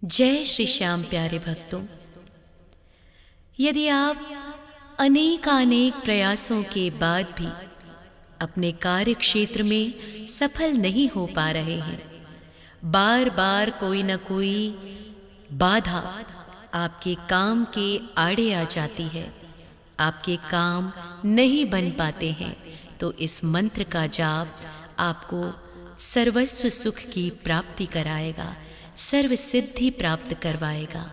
जय श्री श्याम प्यारे भक्तों। यदि आप अनेक प्रयासों के बाद भी अपने कार्य क्षेत्र में सफल नहीं हो पा रहे हैं, बार बार कोई न कोई बाधा आपके काम के आड़े आ जाती है, आपके काम नहीं बन पाते हैं, तो इस मंत्र का जाप आपको सर्वस्व सुख की प्राप्ति कराएगा, सर्व सिद्धि प्राप्त करवाएगा।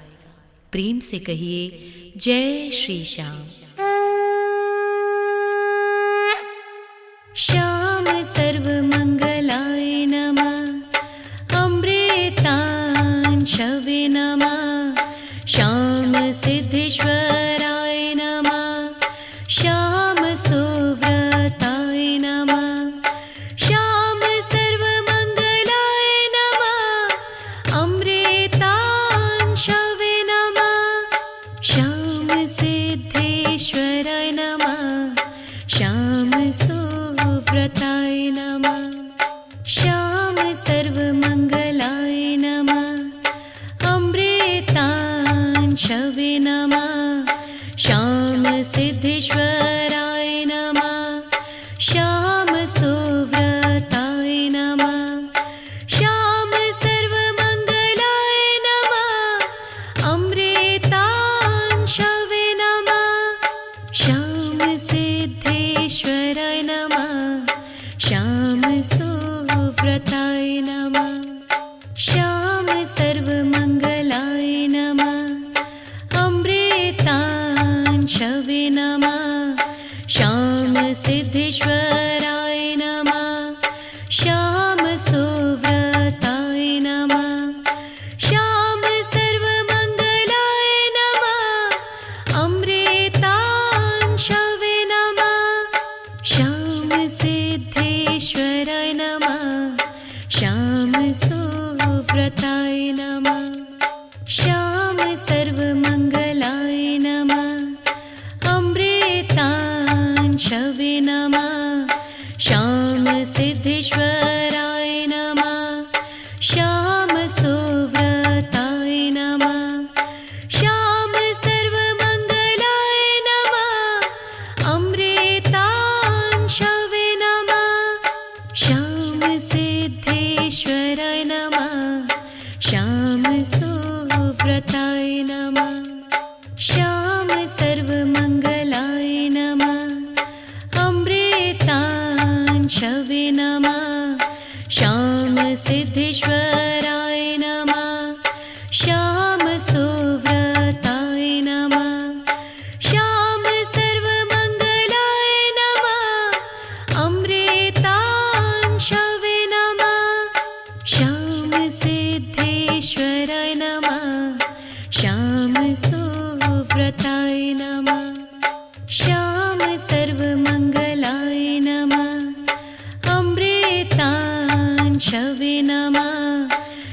प्रेम से कहिए जय श्री श्याम। श्याम सर्व मंगलाय नमः, अमृतांशवे नमः, श्याम सिद्धेश्वराय नमः, श्याम सुव्रताय नमः, श्याम सर्व मंगलाय नमः, अमृतांशवे नमः, श्याम सिद्धेश्वराय नमः, श्याम सुव्रताय नमः, श्याम सर्व मंगलाय नमः, अमृतांशवे नमः, श्याम सिद्धेश्वराय नमः, श्याम सुव्रताय नमः, श्याम सर्व मंगलाय नमः, अमृतांशवे नमः, श्याम सिद्धेश्वराय नमः, श्याम सुव्रताय नमः, श्याम सर्व मंगलाय नमः, अमृतांशवे नमः, श्याम सिद्धेश्वराय नमः, श्याम सुव्रताय नमः, श्याम सर्व मंगलाय नमः, अमृतांशवे नमः, श्याम सिद्धेश्वराय नमः, श्याम सुव्रताय नमः, श्याम सर्व मंगलाय नमः, अमृतांशवे नमः, श्याम सिद्धेश्वराय नमः, श्याम सुव्रताय नमः, श्याम सर्व मंगलाय नमः, अमृतांशवे नमः, श्याम सिद्धेश्वराय नमः, श्याम सुव्रताय नमः, श्याम सर्व मंगलाय नमः, अमृतांशवे नमः, श्याम सिद्धेश्वराय नमः, श्याम सुव्रताय नमः, श्याम सर्व मंगलाय नमः, अमृतांशवे नमः, श्याम सिद्धेश्वराय नमः, श्याम सुव्रताय नमः, श्याम सर्व मंगलाय नमः, अमृतांशवे नमः,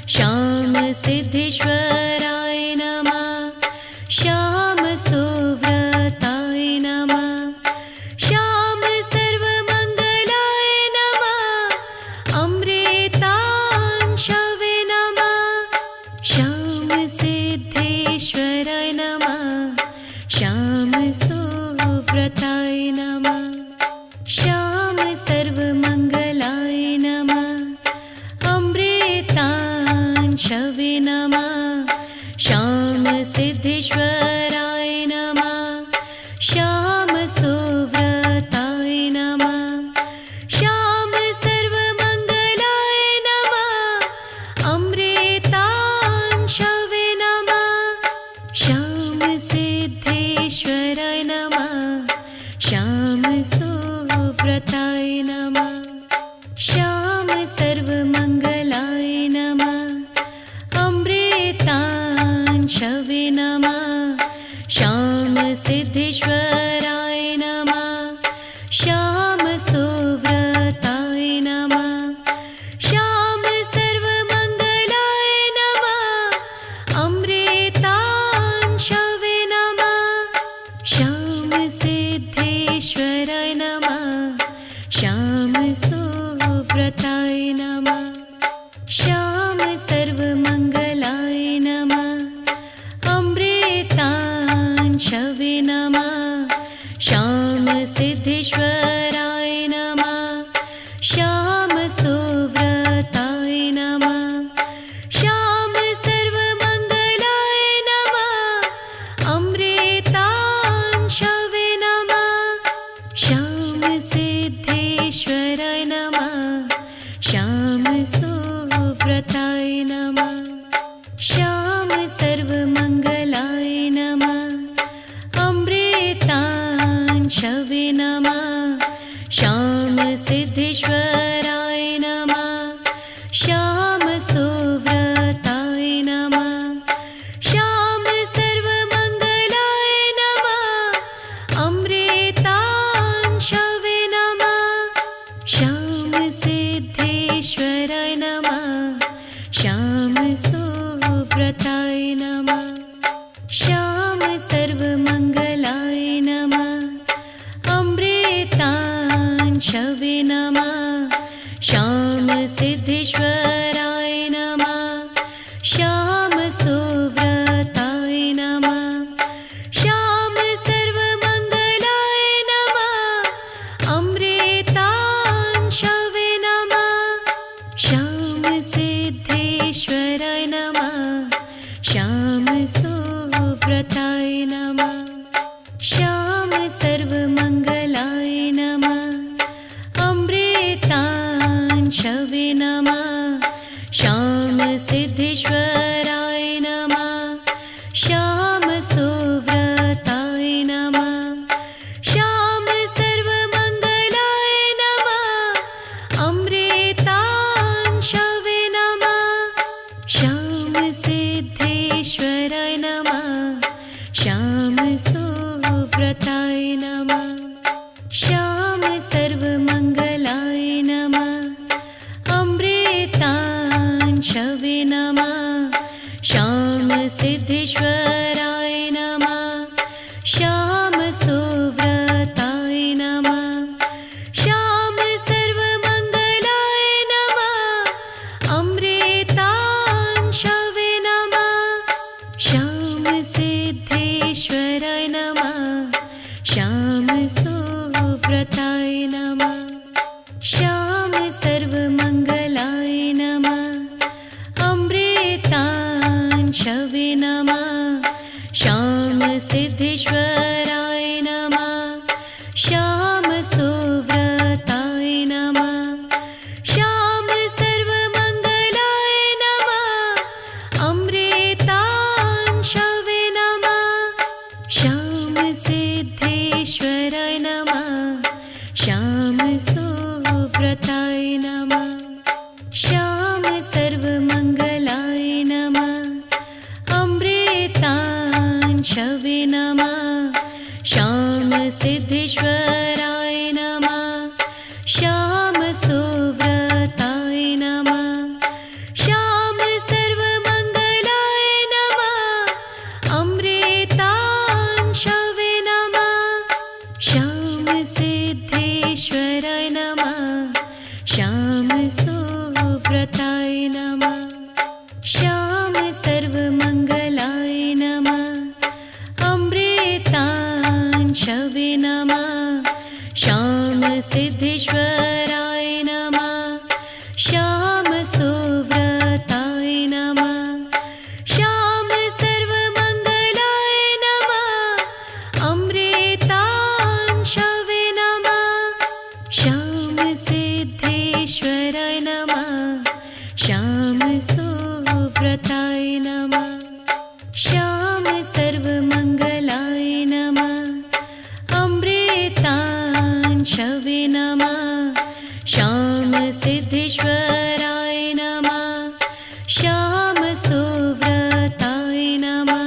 श्याम सिद्धेश्वराय नमः, श्याम सुव्रताय नमः, श्याम सर्व मंगलाय नमः, अमृतांशवे नमः, श्याम सिद्धेश्वराय नमः, श्याम सुव्रताय नमः, श्याम सर्व मंगलाय नमः, अमृतांशवे नमः, श्याम सिद्धेश्वराय नमः, श्याम सुव्रताय नमः, श्याम सर्व मंगलाय नमः, अमृतांशवे नमः, श्याम सिद्धेश्वराय नमः, श्याम सुव्रताय नमः, श्याम सर्व मंगलाय नमः, अमृतांशवे नमः, श्याम सिद्धेश्वराय नमः, श्याम सुव्रताय नमः, श्याम सर्व मंगलाय नमः, अमृतांशवे नमः, श्याम सिद्धेश्वराय नमः, श्याम सुव्रताय नमः, श्याम सर्व मंगलाय नमः, श्याम सर्वमङ्गलाय नमः। अमृतांशवे नमः। श्याम सिद्धेश्वराय नमः। श्याम सुव्रताय नमः। श्याम सर्वमङ्गलाय नमः। अमृतांशवे नमः। श्याम सिद्धेश्वराय नमः। श्याम सुव्रताय नमः। श्याम सर्वमङ्गलाय नमः। अमृतांशवे नमः। श्याम सिद्धेश्वराय नमः। श्याम सुव्रताय नमः। श्याम सर्वमङ्गलाय नमः। अमृतांशवे नमः। श्याम सिद्धेश्वराय नमः। श्याम सुव्रताय नमः। श्याम सर्वमङ्गलाय नमः। अमृतांशवे नमः। श्याम सिद्धेश्वराय नमः। श्याम सुव्रताय नमः। श्याम सर्वमङ्गलाय नमः। अमृतांशवे नमः। श्याम सिद्धेश्वराय नमः। श्याम सुव्रताय नमः। श्याम सर्वमङ्गलाय नमः। अमृतांशवे नमः। श्याम सिद्धेश्वराय नमः। श्याम सुव्रताय नमः। श्याम सर्वमङ्गलाय नमः। अमृतांशवे नमः। श्याम सिद्धेश्वराय नमः। श्याम सुव्रताय नमः। श्याम सर्वमङ्गलाय नमः। अमृतांशवे नमः। श्याम सिद्धेश्वराय नमः। श्याम सुव्रताय नमः। श्याम सर्वमङ्गलाय नमः। अमृतांशवे नमः। श्याम सिद्धेश्वराय नमः। श्याम सुव्रताय नमः। श्याम सर्वमङ्गलाय नमः। अमृतांशवे नमः। श्याम सिद्धेश्वराय नमः। श्याम सुव्रताय नमः। श्याम सर्वमङ्गलाय नमः। अमृतांशवे नमः। श्याम सिद्धेश्वराय नमः। श्याम सुव्रताय नमः। श्याम सर्वमङ्गलाय नमः। अमृतांशवे नमः। श्याम सिद्धेश्वराय नमः। श्याम सुव्रताय नमः। श्याम सर्वमङ्गलाय नमः। अमृतांशवे नमः। श्याम सिद्धेश्वराय नमः। श्याम सुव्रताय नमः। श्याम सर्वमङ्गलाय नमः। अमृतांशवे नमः। श्याम सिद्धेश्वराय नमः। श्याम सुव्रताय नमः।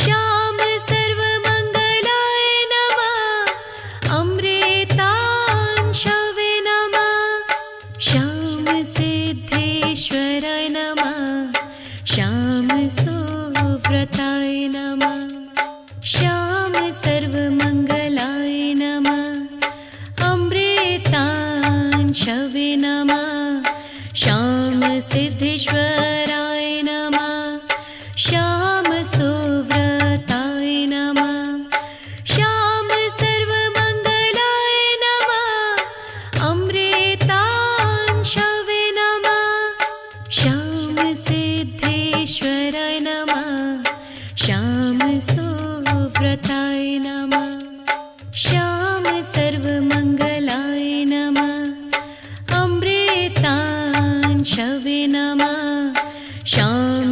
श्याम सर्वमङ्गलाय नमः। अमृतांशवे नमः। श्याम सिद्धेश्वराय नमः। श्याम सुव्रताय नमः। श्याम सर्वमङ्गलाय नमः। अमृतांशवे नमः। श्याम सिद्धेश्वराय नमः। श्याम सुव्रताय नमः। श्याम सर्वमङ्गलाय नमः। अमृतांशवे नमः। श्याम सिद्धेश्वराय नमः। श्याम सुव्रताय नमः। श्याम सर्वमङ्गलाय नमः। अमृतांशवे नमः। श्याम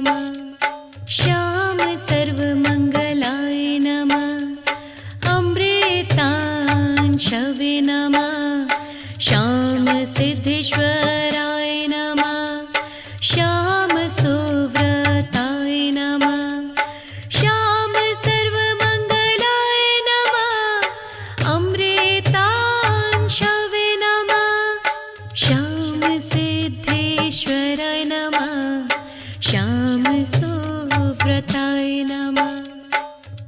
नमः श्याम सर्वमङ्गलाय नमः अमृतांशवे नमः श्याम सिद्धेश्वराय नमः श्याम सुव्रताय नमः श्याम सर्वमङ्गलाय नमः अमृतांशवे नमः श्याम सिद्धेश्वराय नमः श्याम सुव्रताय नमः।